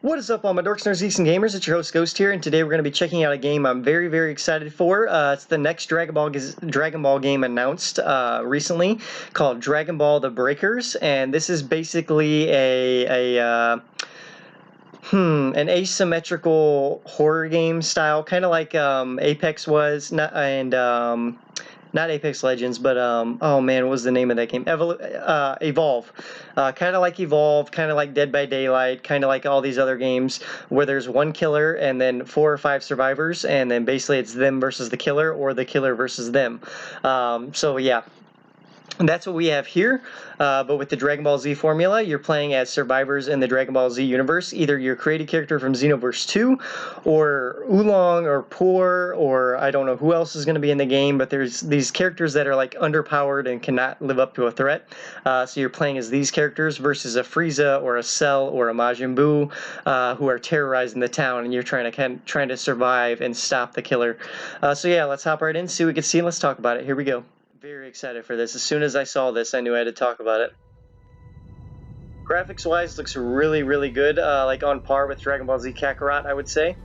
What is up, all my dorks, nerds, geeks, and gamers? It's your host, Ghost here, and today we're going to be checking out a game I'm very, very excited for. It's the next Dragon Ball game announced recently, called Dragon Ball: The Breakers, and this is basically an asymmetrical horror game style, kind of like Apex was, not Apex Legends, but oh man, what was the name of that game? Evolve. Kind of like Evolve, kind of like Dead by Daylight, kind of like all these other games where there's one killer and then 4 or 5 survivors, and then basically it's them versus the killer or the killer versus them. So yeah. And that's what we have here, but with the Dragon Ball Z formula, you're playing as survivors in the Dragon Ball Z universe. Either your created character from Xenoverse 2, or Oolong, or Poor, or I don't know who else is going to be in the game, but there's these characters that are like underpowered and cannot live up to a threat. So you're playing as these characters versus a Frieza, or a Cell, or a Majin Buu, who are terrorizing the town, and you're trying to survive and stop the killer. So yeah, let's hop right in, see what we can see, and let's talk about it. Here we go. Very excited for this. As soon as I saw this, I knew I had to talk about it. Graphics wise, looks really, really good, like on par with Dragon Ball Z Kakarot, I would say.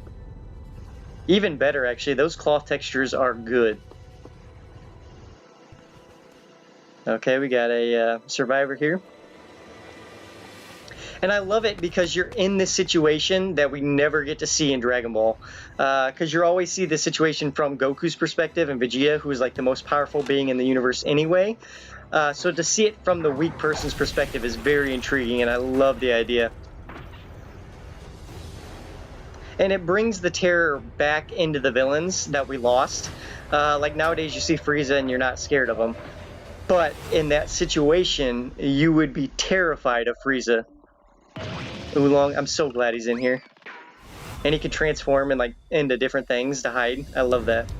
Even better, actually. Those cloth textures are good. Okay, we got a survivor here. And I love it because you're in this situation that we never get to see in Dragon Ball. Because you always see this situation from Goku's perspective and Vegeta, who is like the most powerful being in the universe anyway. So to see it from the weak person's perspective is very intriguing, and I love the idea. And it brings the terror back into the villains that we lost. Like nowadays you see Frieza and you're not scared of him. But in that situation, you would be terrified of Frieza. Oolong, I'm so glad he's in here. And he can transform and into different things to hide. I love that.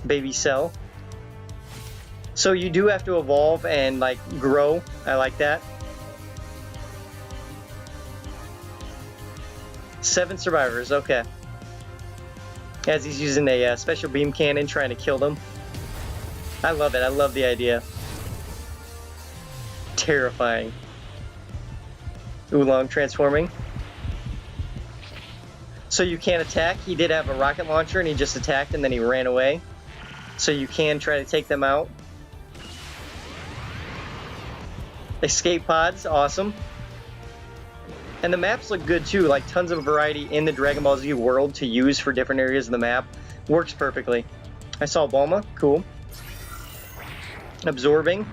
Baby Cell. So you do have to evolve and grow. I like that. 7 survivors, okay. As he's using a special beam cannon trying to kill them. I love it, I love the idea. Terrifying. Oolong transforming. So you can't attack. He did have a rocket launcher and he just attacked and then he ran away. So you can try to take them out. Escape pods, awesome. And the maps look good too, like tons of variety in the Dragon Ball Z world to use for different areas of the map. Works perfectly. I saw Bulma, cool. Absorbing.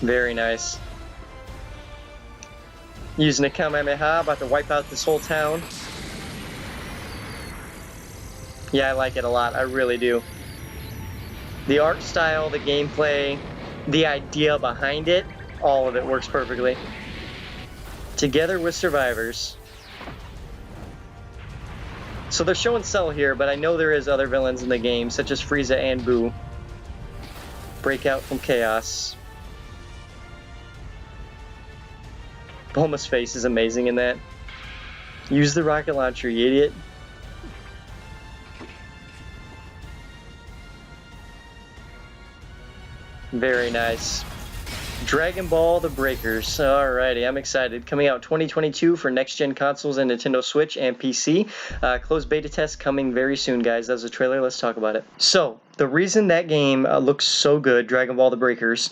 Very nice. Using a Kamehameha, about to wipe out this whole town. Yeah, I like it a lot, I really do. The art style, the gameplay, the idea behind it, all of it works perfectly. Together with survivors. So they're showing Cell here, but I know there is other villains in the game, such as Frieza and Buu. Breakout from Chaos. Bulma's face is amazing in that. Use the rocket launcher, you idiot. Very nice. Dragon Ball: The Breakers. Alrighty, I'm excited. Coming out 2022 for next-gen consoles and Nintendo Switch and PC. Closed beta test coming very soon, guys. That was a trailer. Let's talk about it. So, the reason that game looks so good, Dragon Ball: The Breakers,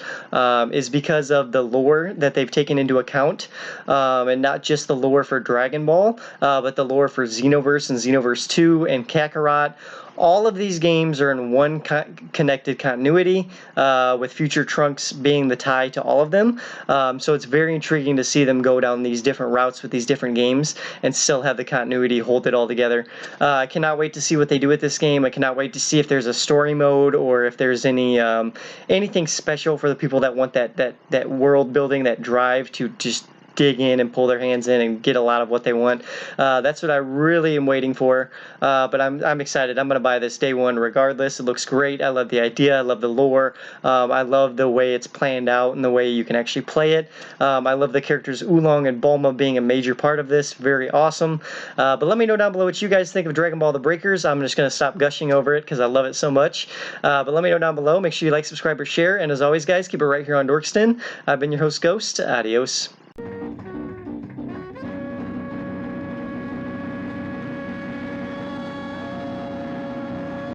is because of the lore that they've taken into account. And not just the lore for Dragon Ball, but the lore for Xenoverse and Xenoverse 2 and Kakarot. All of these games are in one connected continuity, with future Trunks being the tie to all of them. So it's very intriguing to see them go down these different routes with these different games and still have the continuity, hold it all together. I cannot wait to see what they do with this game. I cannot wait to see if there's a story mode or if there's anything special for the people that want that world building, that drive to just dig in and pull their hands in and get a lot of what they want. That's what I really am waiting for. But I'm excited. I'm going to buy this day one regardless. It looks great. I love the idea. I love the lore. I love the way it's planned out and the way you can actually play it. I love the characters Oolong and Bulma being a major part of this. Very awesome. But let me know down below what you guys think of Dragon Ball The Breakers. I'm just going to stop gushing over it because I love it so much. But let me know down below. Make sure you like, subscribe, or share. And as always, guys, keep it right here on Dorkston. I've been your host, Ghost. Adios.